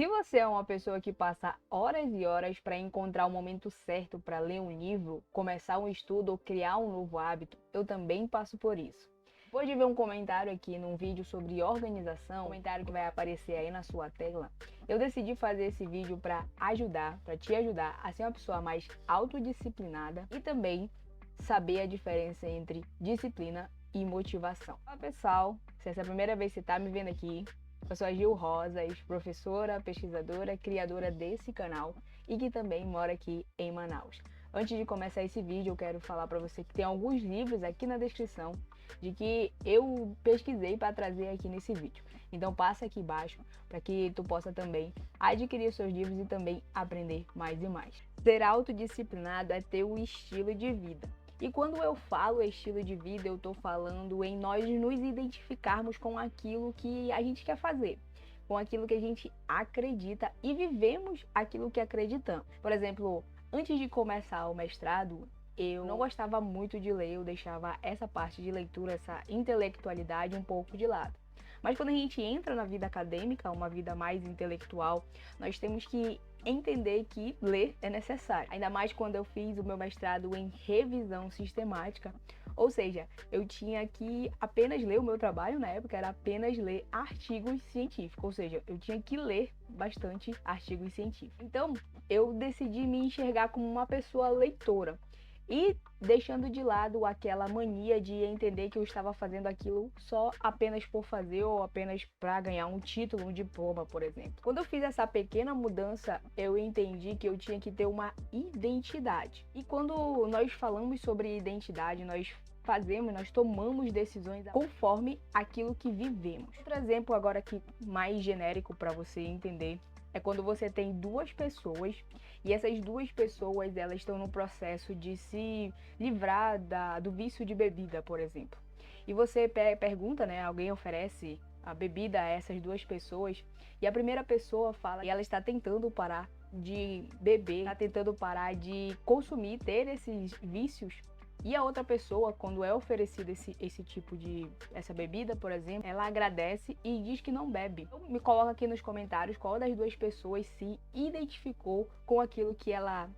Se você é uma pessoa que passa horas e horas para encontrar o momento certo para ler um livro, começar um estudo ou criar um novo hábito, eu também passo por isso. Depois de ver um comentário aqui num vídeo sobre organização, comentário que vai aparecer aí na sua tela, eu decidi fazer esse vídeo para te ajudar a ser uma pessoa mais autodisciplinada e também saber a diferença entre disciplina e motivação. Olá pessoal, se essa é a primeira vez que você está me vendo aqui, eu sou a Gil Rosas, professora, pesquisadora, criadora desse canal e que também mora aqui em Manaus. Antes de começar esse vídeo, eu quero falar para você que tem alguns livros aqui na descrição de que eu pesquisei para trazer aqui nesse vídeo. Então passa aqui embaixo para que tu possa também adquirir seus livros e também aprender mais e mais. Ser autodisciplinado é ter o estilo de vida. E quando eu falo estilo de vida, eu estou falando em nós nos identificarmos com aquilo que a gente quer fazer, com aquilo que a gente acredita e vivemos aquilo que acreditamos. Por exemplo, antes de começar o mestrado, eu não gostava muito de ler, eu deixava essa parte de leitura, essa intelectualidade um pouco de lado. Mas quando a gente entra na vida acadêmica, uma vida mais intelectual, nós temos que entender que ler é necessário. Ainda mais quando eu fiz o meu mestrado em revisão sistemática, ou seja, eu tinha que apenas ler, o meu trabalho na época era apenas ler artigos científicos, ou seja, eu tinha que ler bastante artigos científicos. Então, eu decidi me enxergar como uma pessoa leitora. E deixando de lado aquela mania de entender que eu estava fazendo aquilo só apenas por fazer ou apenas para ganhar um título, um diploma, por exemplo. Quando eu fiz essa pequena mudança, eu entendi que eu tinha que ter uma identidade. E quando nós falamos sobre identidade, nós tomamos decisões conforme aquilo que vivemos. Outro exemplo agora aqui mais genérico para você entender é quando você tem duas pessoas e essas duas pessoas elas estão no processo de se livrar do vício de bebida, por exemplo. E você pergunta, né? Alguém oferece a bebida a essas duas pessoas e a primeira pessoa fala que ela está tentando parar de beber, está tentando parar de consumir, ter esses vícios. E a outra pessoa, quando é oferecida essa bebida, por exemplo, ela agradece e diz que não bebe. Então, me coloca aqui nos comentários qual das duas pessoas se identificou com aquilo que ela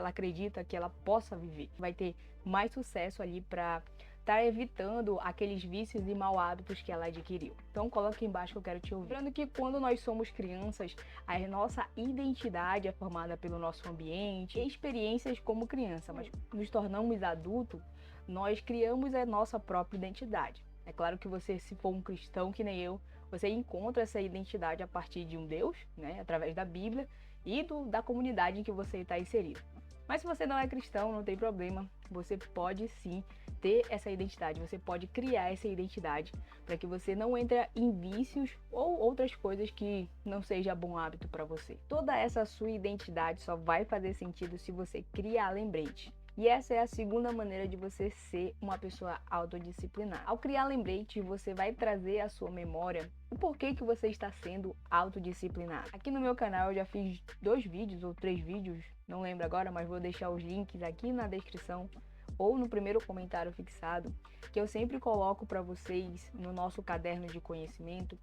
acredita que ela possa viver. Vai ter mais sucesso ali para estar evitando aqueles vícios e mau hábitos que ela adquiriu. Então coloca aqui embaixo que eu quero te ouvir. Lembrando que quando nós somos crianças, a nossa identidade é formada pelo nosso ambiente, experiências como criança, mas nos tornamos adultos, nós criamos a nossa própria identidade. É claro que você, se for um cristão que nem eu, você encontra essa identidade a partir de um Deus, né, através da Bíblia e da comunidade em que você está inserido. Mas se você não é cristão, não tem problema, você pode sim ter essa identidade, você pode criar essa identidade para que você não entre em vícios ou outras coisas que não seja bom hábito para você. Toda essa sua identidade só vai fazer sentido se você criar lembrete. E essa é a segunda maneira de você ser uma pessoa autodisciplinada. Ao criar lembrete, você vai trazer à sua memória o porquê que você está sendo autodisciplinado. Aqui no meu canal eu já fiz 2 vídeos ou 3 vídeos, não lembro agora, mas vou deixar os links aqui na descrição ou no primeiro comentário fixado, que eu sempre coloco para vocês no nosso caderno de conhecimento,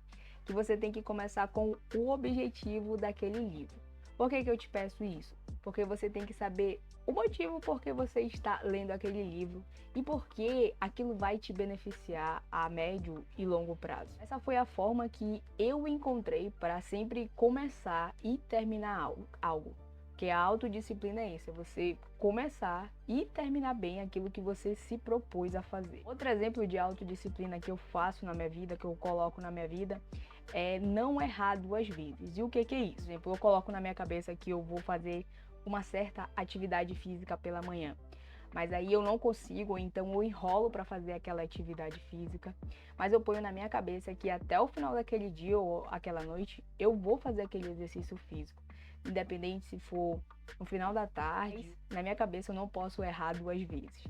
que você tem que começar com o objetivo daquele livro. Por que eu te peço isso? Porque você tem que saber o motivo por que você está lendo aquele livro e por que aquilo vai te beneficiar a médio e longo prazo. Essa foi a forma que eu encontrei para sempre começar e terminar algo. Porque a autodisciplina é isso, é você começar e terminar bem aquilo que você se propôs a fazer. Outro exemplo de autodisciplina que eu faço na minha vida, que eu coloco na minha vida, é não errar 2 vezes. E o que é isso? Por exemplo, eu coloco na minha cabeça que eu vou fazer uma certa atividade física pela manhã, mas aí eu não consigo, então eu enrolo para fazer aquela atividade física, mas eu ponho na minha cabeça que até o final daquele dia ou aquela noite eu vou fazer aquele exercício físico, independente se for no final da tarde. Na minha cabeça eu não posso errar 2 vezes.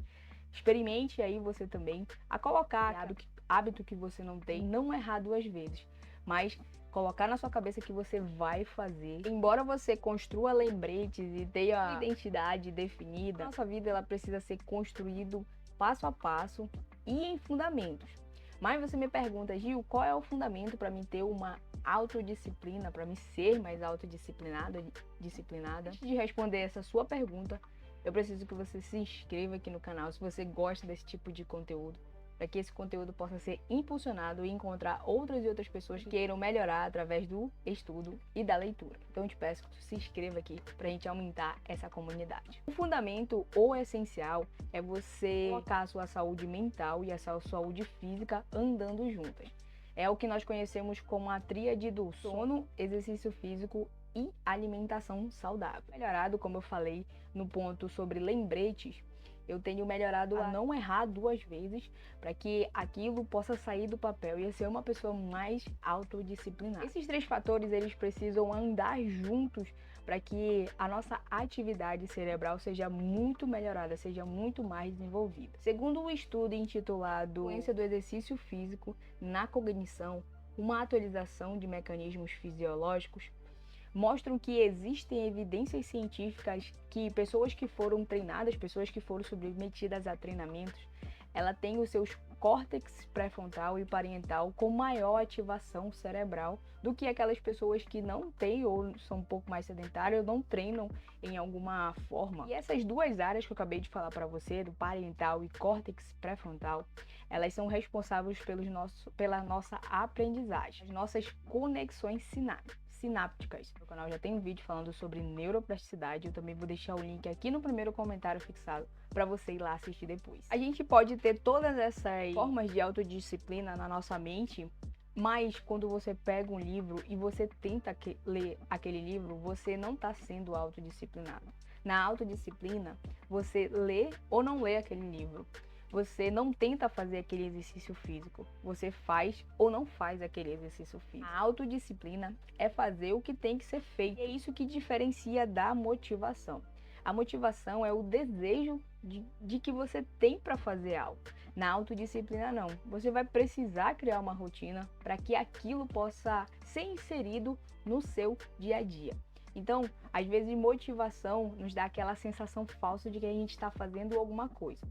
Experimente aí você também a colocar hábito que você não tem, não errar 2 vezes, mas colocar na sua cabeça que você vai fazer. Embora você construa lembretes e tenha a identidade definida, nossa vida ela precisa ser construída passo a passo e em fundamentos. Mas você me pergunta, Gil, qual é o fundamento para mim ter uma autodisciplina, para me ser mais autodisciplinada? Antes de responder essa sua pergunta, eu preciso que você se inscreva aqui no canal se você gosta desse tipo de conteúdo, para que esse conteúdo possa ser impulsionado e encontrar outras e outras pessoas que queiram melhorar através do estudo e da leitura. Então eu te peço que tu se inscreva aqui para a gente aumentar essa comunidade. O fundamento ou essencial é você colocar a sua saúde mental e a sua saúde física andando juntas. É o que nós conhecemos como a tríade do sono, exercício físico e alimentação saudável. Melhorado, como eu falei no ponto sobre lembretes, eu tenho melhorado a não errar 2 vezes para que aquilo possa sair do papel e ser uma pessoa mais autodisciplinada. Esses 3 fatores, eles precisam andar juntos para que a nossa atividade cerebral seja muito melhorada, seja muito mais desenvolvida. Segundo um estudo intitulado Influência do Exercício Físico na Cognição, uma atualização de mecanismos fisiológicos, mostram que existem evidências científicas que pessoas que foram treinadas, pessoas que foram submetidas a treinamentos, ela tem os seus córtex pré-frontal e parietal com maior ativação cerebral do que aquelas pessoas que não têm ou são um pouco mais sedentárias ou não treinam em alguma forma. E essas 2 áreas que eu acabei de falar para você, do parietal e córtex pré-frontal, elas são responsáveis pela nossa aprendizagem, as nossas conexões sinápticas. No canal já tem um vídeo falando sobre neuroplasticidade, eu também vou deixar o link aqui no primeiro comentário fixado para você ir lá assistir depois. A gente pode ter todas essas formas de autodisciplina na nossa mente, mas quando você pega um livro e você tenta ler aquele livro, você não está sendo autodisciplinado. Na autodisciplina, você lê ou não lê aquele livro. Você não tenta fazer aquele exercício físico, você faz ou não faz aquele exercício físico. A autodisciplina é fazer o que tem que ser feito. E é isso que diferencia da motivação. A motivação é o desejo de que você tem para fazer algo. Na autodisciplina não. Você vai precisar criar uma rotina para que aquilo possa ser inserido no seu dia a dia. Então, às vezes, motivação nos dá aquela sensação falsa de que a gente está fazendo alguma coisa.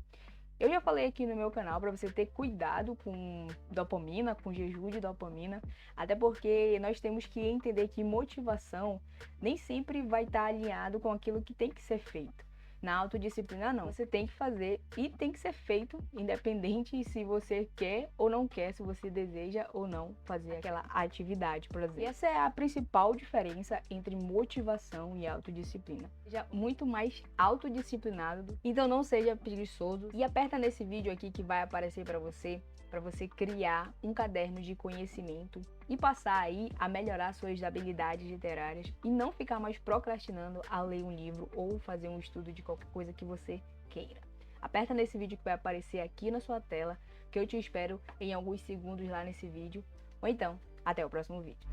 Eu já falei aqui no meu canal para você ter cuidado com dopamina, com jejum de dopamina, até porque nós temos que entender que motivação nem sempre vai estar alinhado com aquilo que tem que ser feito. Na autodisciplina não, você tem que fazer e tem que ser feito, independente se você quer ou não quer, se você deseja ou não fazer aquela atividade, por exemplo. E essa é a principal diferença entre motivação e autodisciplina. Seja muito mais autodisciplinado, então não seja preguiçoso e aperta nesse vídeo aqui que vai aparecer para você criar um caderno de conhecimento e passar aí a melhorar suas habilidades literárias e não ficar mais procrastinando a ler um livro ou fazer um estudo de qualquer coisa que você queira. Aperta nesse vídeo que vai aparecer aqui na sua tela, que eu te espero em alguns segundos lá nesse vídeo, ou então, até o próximo vídeo.